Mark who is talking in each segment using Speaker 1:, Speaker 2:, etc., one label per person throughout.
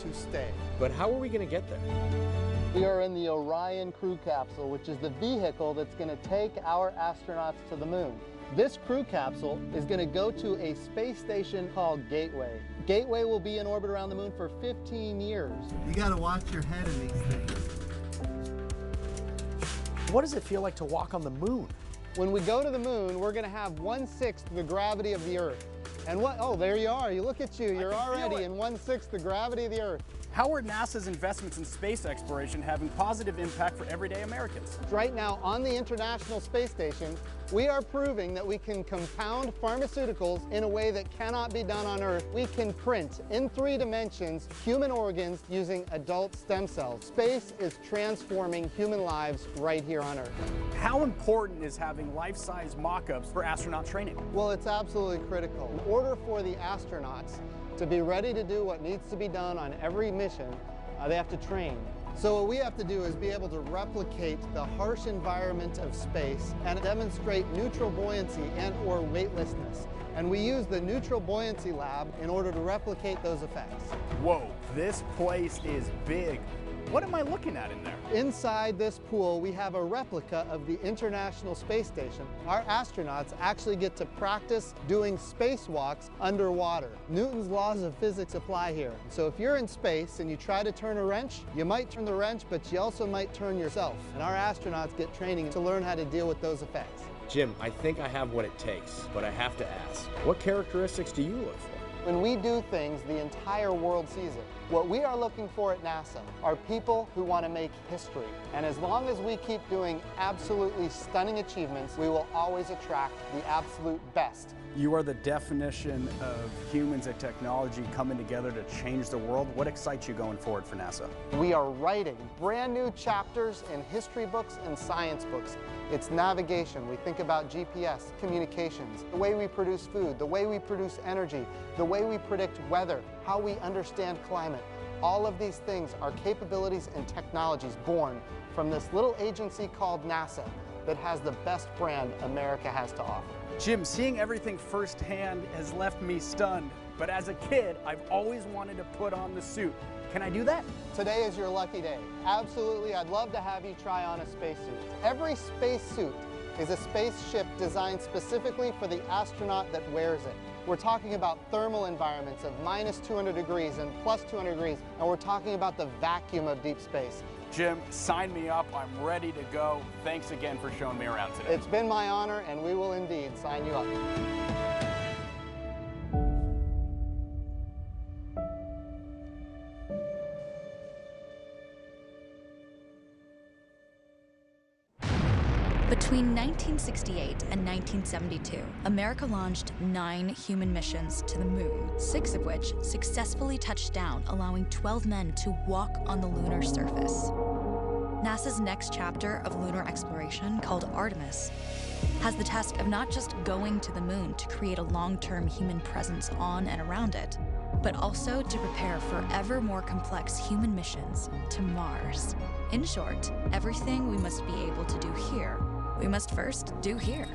Speaker 1: to stay.
Speaker 2: But how are we going to get there?
Speaker 1: We are in the Orion crew capsule, which is the vehicle that's going to take our astronauts to the moon. This crew capsule is going to go to a space station called Gateway. Gateway will be in orbit around the moon for 15 years. You got to watch your head in these things.
Speaker 3: What does it feel like to walk on the moon?
Speaker 1: When we go to the moon, we're going to have 1/6 the gravity of the Earth. And what? Oh, there you are. You look at you. You're already in 1/6 the gravity of the Earth.
Speaker 4: How are NASA's investments in space exploration having positive impact for everyday Americans?
Speaker 1: Right now, on the International Space Station, we are proving that we can compound pharmaceuticals in a way that cannot be done on Earth. We can print in 3 dimensions human organs using adult stem cells. Space is transforming human lives right here on Earth.
Speaker 4: How important is having life-size mock-ups for astronaut training?
Speaker 1: Well, it's absolutely critical. In order for the astronauts to be ready to do what needs to be done on every mission, they have to train. So what we have to do is be able to replicate the harsh environment of space and demonstrate neutral buoyancy and/or weightlessness. And we use the neutral buoyancy lab in order to replicate those effects.
Speaker 4: Whoa, this place is big. What am I looking at in there?
Speaker 1: Inside this pool, we have a replica of the International Space Station. Our astronauts actually get to practice doing spacewalks underwater. Newton's laws of physics apply here. So if you're in space and you try to turn a wrench, you might turn the wrench, but you also might turn yourself. And our astronauts get training to learn how to deal with those effects.
Speaker 2: Jim, I think I have what it takes, but I have to ask, what characteristics do you look for?
Speaker 1: When we do things, the entire world sees it. What we are looking for at NASA are people who want to make history. And as long as we keep doing absolutely stunning achievements, we will always attract the absolute best.
Speaker 4: You are the definition of humans and technology coming together to change the world. What excites you going forward for NASA?
Speaker 1: We are writing brand new chapters in history books and science books. It's navigation. We think about GPS, communications, the way we produce food, the way we produce energy, the way we predict weather, how we understand climate. All of these things are capabilities and technologies born from this little agency called NASA that has the best brand America has to offer.
Speaker 4: Jim, seeing everything firsthand has left me stunned. But as a kid, I've always wanted to put on the suit. Can I do that?
Speaker 1: Today is your lucky day. Absolutely, I'd love to have you try on a spacesuit. Every spacesuit is a spaceship designed specifically for the astronaut that wears it. We're talking about thermal environments of -200 degrees and +200 degrees, and we're talking about the vacuum of deep space.
Speaker 4: Jim, sign me up. I'm ready to go. Thanks again for showing me around today.
Speaker 1: It's been my honor, and we will indeed sign you up.
Speaker 5: Between 1968 and 1972, America launched 9 human missions to the moon, 6 of which successfully touched down, allowing 12 men to walk on the lunar surface. NASA's next chapter of lunar exploration, called Artemis, has the task of not just going to the moon to create a long-term human presence on and around it, but also to prepare for ever more complex human missions to Mars. In short, everything we must be able to do here, we must first do here.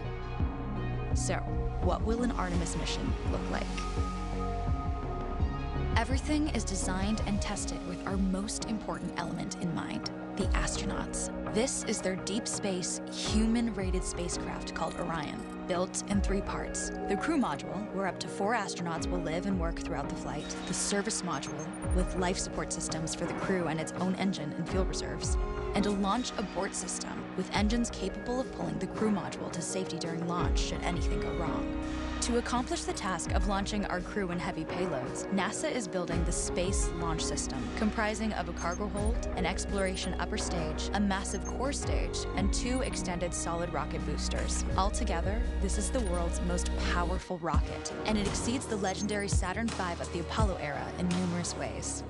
Speaker 5: So, what will an Artemis mission look like? Everything is designed and tested with our most important element in mind, the astronauts. This is their deep space, human-rated spacecraft called Orion, built in 3 parts. The crew module, where up to 4 astronauts will live and work throughout the flight. The service module, with life support systems for the crew and its own engine and fuel reserves. And a launch abort system, with engines capable of pulling the crew module to safety during launch should anything go wrong. To accomplish the task of launching our crew and heavy payloads, NASA is building the Space Launch System, comprising of a cargo hold, an exploration upper stage, a massive core stage, and 2 extended solid rocket boosters. Altogether, this is the world's most powerful rocket, and it exceeds the legendary Saturn V of the Apollo era in numerous ways.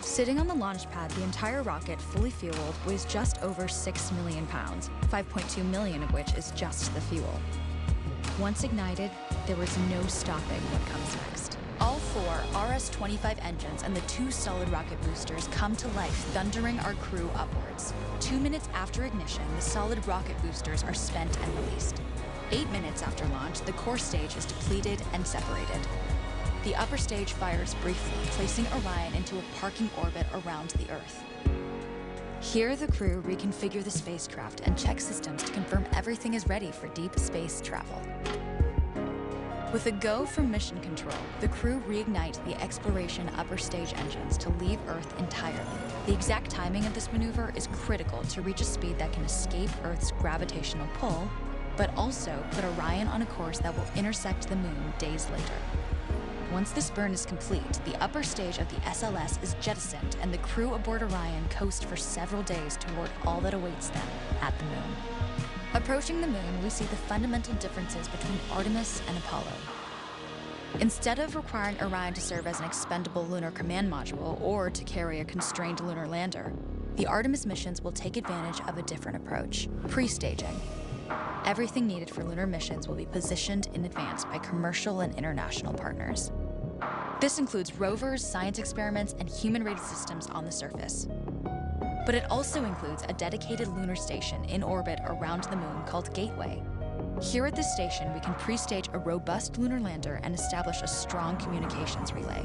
Speaker 5: Sitting on the launch pad, the entire rocket, fully fueled, weighs just over 6 million pounds, 5.2 million of which is just the fuel. Once ignited, there was no stopping what comes next. All 4 RS-25 engines and the 2 solid rocket boosters come to life, thundering our crew upwards. 2 minutes after ignition, the solid rocket boosters are spent and released. 8 minutes after launch, the core stage is depleted and separated. The upper stage fires briefly, placing Orion into a parking orbit around the Earth. Here, the crew reconfigure the spacecraft and check systems to confirm everything is ready for deep space travel. With a go from mission control, the crew reignite the exploration upper stage engines to leave Earth entirely. The exact timing of this maneuver is critical to reach a speed that can escape Earth's gravitational pull, but also put Orion on a course that will intersect the Moon days later. Once this burn is complete, the upper stage of the SLS is jettisoned and the crew aboard Orion coast for several days toward all that awaits them at the Moon. Approaching the Moon, we see the fundamental differences between Artemis and Apollo. Instead of requiring Orion to serve as an expendable lunar command module or to carry a constrained lunar lander, the Artemis missions will take advantage of a different approach: pre-staging. Everything needed for lunar missions will be positioned in advance by commercial and international partners. This includes rovers, science experiments, and human-rated systems on the surface. But it also includes a dedicated lunar station in orbit around the Moon called Gateway. Here at this station, we can pre-stage a robust lunar lander and establish a strong communications relay.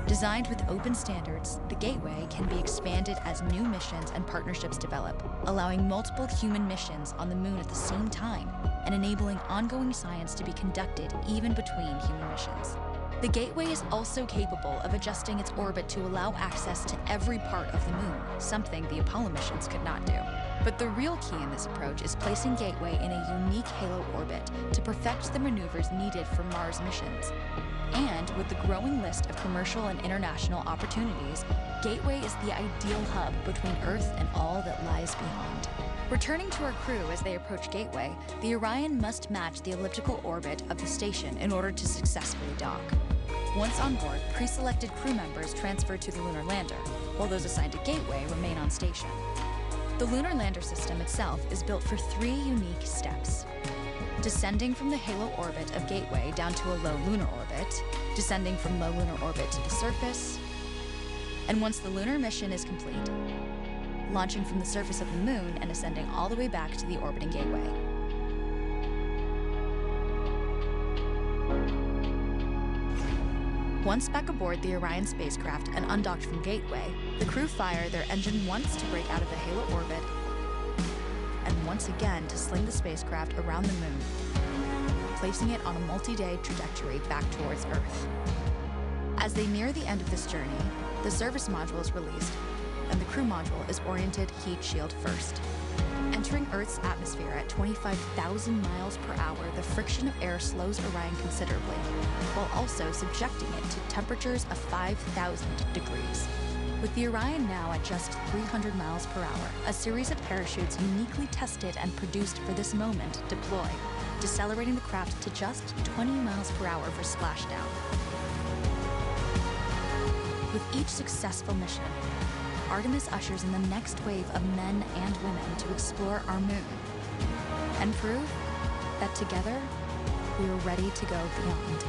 Speaker 5: Designed with open standards, the Gateway can be expanded as new missions and partnerships develop, allowing multiple human missions on the Moon at the same time and enabling ongoing science to be conducted even between human missions. The Gateway is also capable of adjusting its orbit to allow access to every part of the Moon, something the Apollo missions could not do. But the real key in this approach is placing Gateway in a unique halo orbit to perfect the maneuvers needed for Mars missions. And with the growing list of commercial and international opportunities, Gateway is the ideal hub between Earth and all that lies beyond. Returning to our crew as they approach Gateway, the Orion must match the elliptical orbit of the station in order to successfully dock. Once on board, pre-selected crew members transfer to the lunar lander, while those assigned to Gateway remain on station. The lunar lander system itself is built for 3 unique steps: descending from the halo orbit of Gateway down to a low lunar orbit, descending from low lunar orbit to the surface, and once the lunar mission is complete, launching from the surface of the Moon and ascending all the way back to the orbiting Gateway. Once back aboard the Orion spacecraft and undocked from Gateway, the crew fire their engine once to break out of the halo orbit, and once again to sling the spacecraft around the Moon, placing it on a multi-day trajectory back towards Earth. As they near the end of this journey, the service module is released, and the crew module is oriented heat shield first. Entering Earth's atmosphere at 25,000 miles per hour, the friction of air slows Orion considerably, while also subjecting it to temperatures of 5,000 degrees. With the Orion now at just 300 miles per hour, a series of parachutes uniquely tested and produced for this moment deploy, decelerating the craft to just 20 miles per hour for splashdown. With each successful mission, Artemis ushers in the next wave of men and women to explore our Moon and prove that together we are ready to go beyond.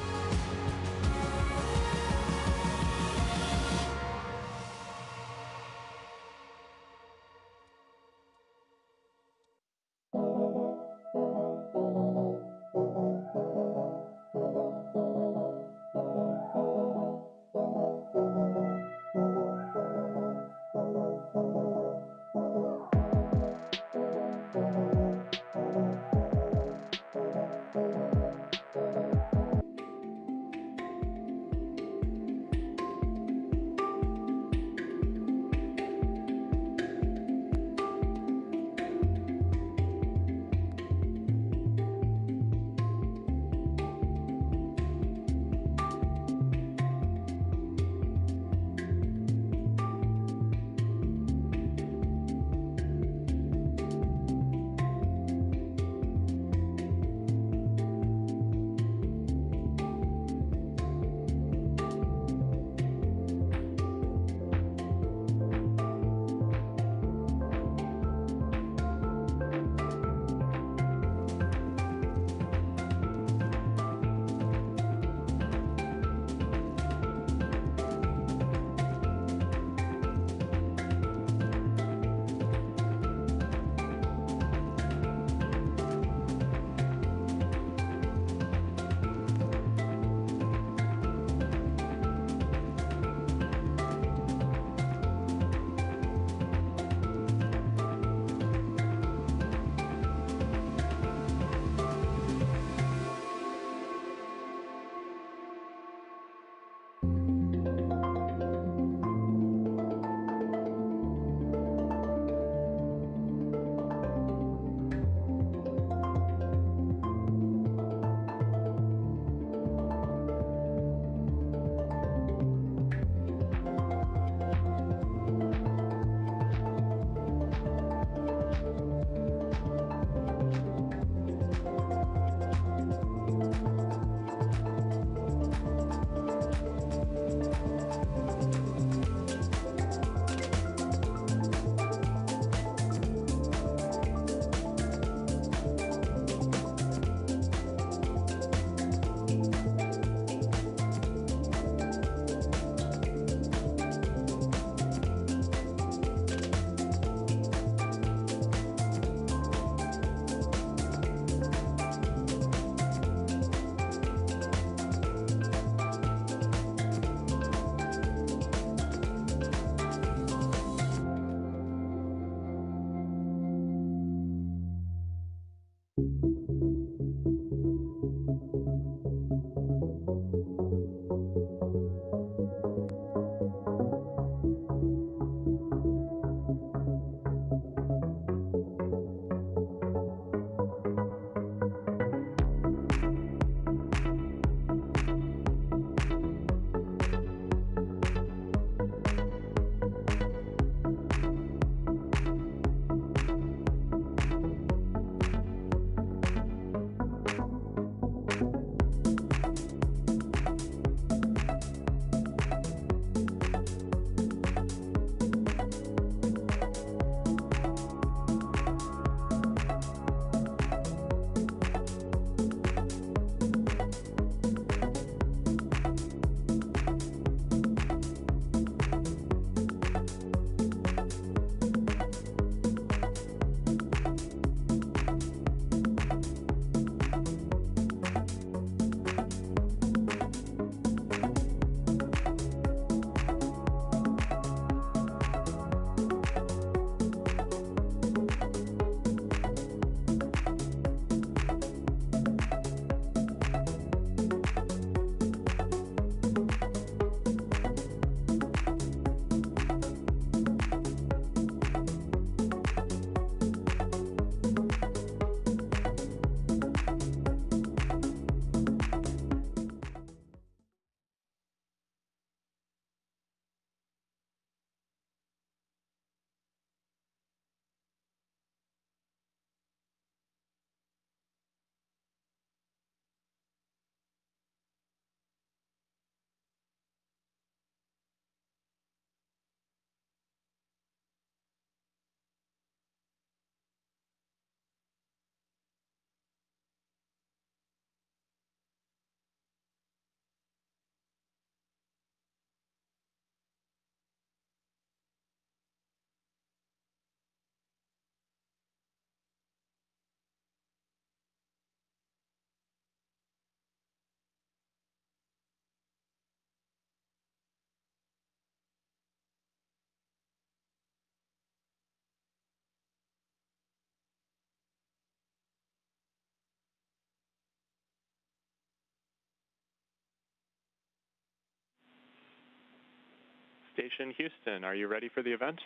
Speaker 6: Station Houston, are you ready for the event?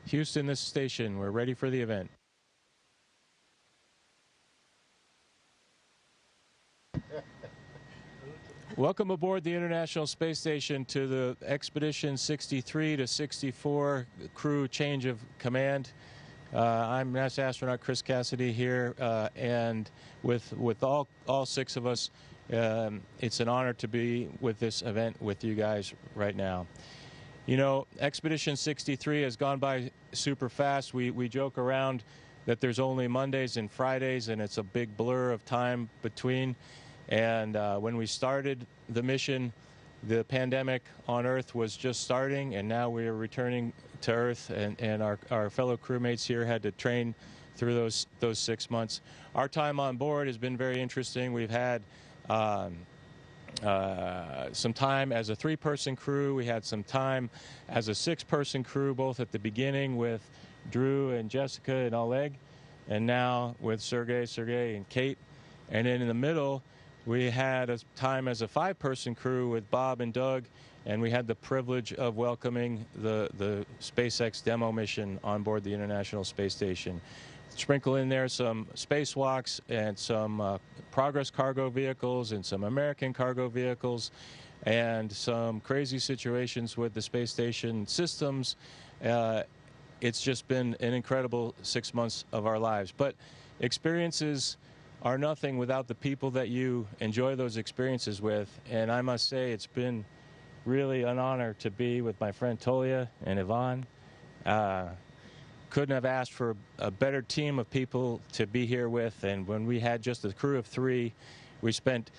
Speaker 7: Houston, this is station. We're ready for the event. Welcome aboard the International Space Station to the Expedition 63 to 64 crew change of command. I'm NASA astronaut Chris Cassidy here, and with all six of us, it's an honor to be with this event with you guys right now. You know, Expedition 63 has gone by super fast. We joke around that there's only Mondays and Fridays, and it's a big blur of time between. And when we started the mission, the pandemic on Earth was just starting, and now we are returning to Earth, and our fellow crewmates here had to train through those 6 months. Our time on board has been very interesting. We've had some time as a 3-person crew. We had some time as a 6-person crew, both at the beginning with Drew and Jessica and Oleg, and now with Sergey and Kate. And then in the middle, we had a time as a 5-person crew with Bob and Doug, and we had the privilege of welcoming the SpaceX demo mission on board the International Space Station. Sprinkle in there some spacewalks and some Progress cargo vehicles and some American cargo vehicles and some crazy situations with the space station systems. It's just been an incredible 6 months of our lives. But experiences are nothing without the people that you enjoy those experiences with. And I must say it's been really an honor to be with my friend Tolia and Yvonne. Couldn't have asked for a better team of people to be here with. And when we had just a crew of 3, we spent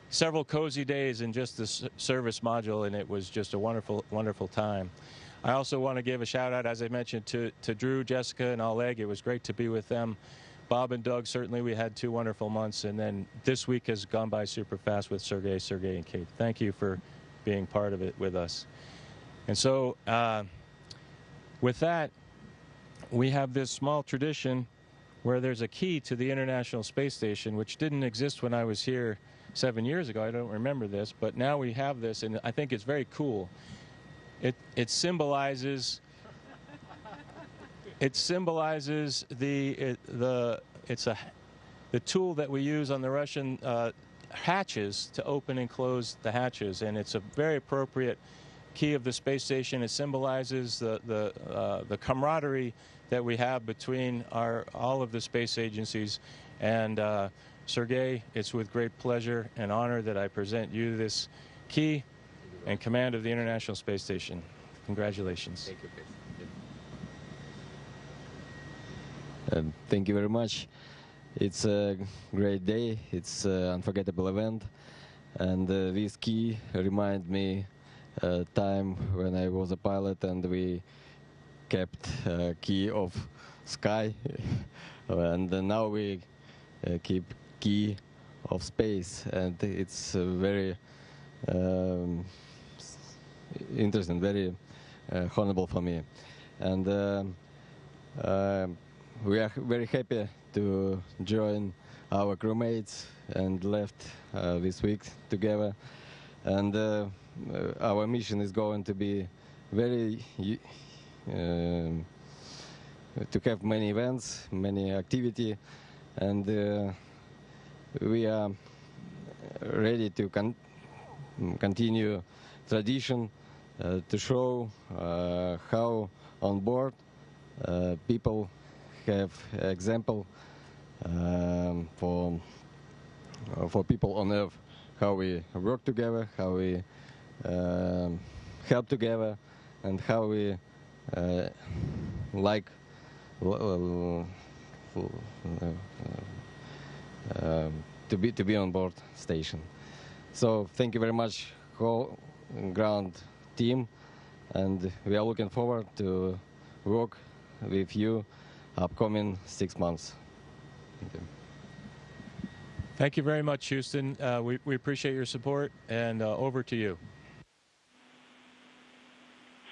Speaker 7: several cozy days in just the service module, and it was just a wonderful, wonderful time. I also want to give a shout out, as I mentioned, to Drew, Jessica, and Oleg. It was great to be with them. Bob and Doug, certainly we had 2 wonderful months, and then this week has gone by super fast with Sergey, and Kate. Thank you for being part of it with us. And so with that, we have this small tradition where there's a key to the International Space Station, which didn't exist when I was here 7 years ago. I don't remember this, but now we have this, and I think it's very cool. It symbolizes the tool that we use on the Russian hatches to open and close the hatches, and it's a very appropriate key of the space station. It symbolizes the camaraderie that we have between all of the space agencies. And Sergey, it's with great pleasure and honor that I present you this key and command of the International Space Station. Congratulations.
Speaker 8: Thank you. Thank you very much. It's a great day. It's an unforgettable event, and this key reminds me time when I was a pilot and we kept key of sky, and now we keep key of space, and it's very interesting, very honorable for me, and we are very happy to join our crewmates and left this week together, and our mission is going to be very to have many events, many activity, and we are ready to continue tradition to show how on board people have example for people on Earth, how we work together, how we help together, and how we like to be on board station. So thank you very much, whole ground team, and we are looking forward to work with you upcoming 6 months. Thank you.
Speaker 7: Thank you very much, Houston. We appreciate your support, and over to you.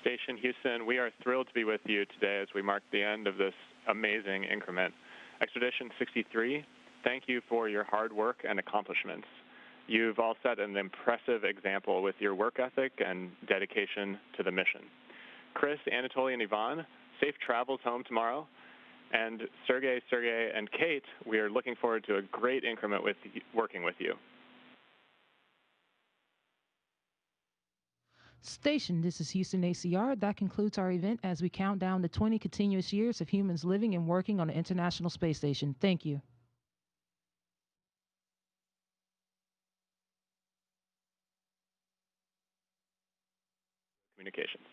Speaker 6: Station Houston, we are thrilled to be with you today as we mark the end of this amazing increment. Expedition 63, thank you for your hard work and accomplishments. You've all set an impressive example with your work ethic and dedication to the mission. Chris, Anatoly, and Ivan, safe travels home tomorrow. And Sergey, and Kate, we are looking forward to a great increment with working with you.
Speaker 9: Station, this is Houston ACR. That concludes our event as we count down the 20 continuous years of humans living and working on the International Space Station. Thank you.
Speaker 6: Communications.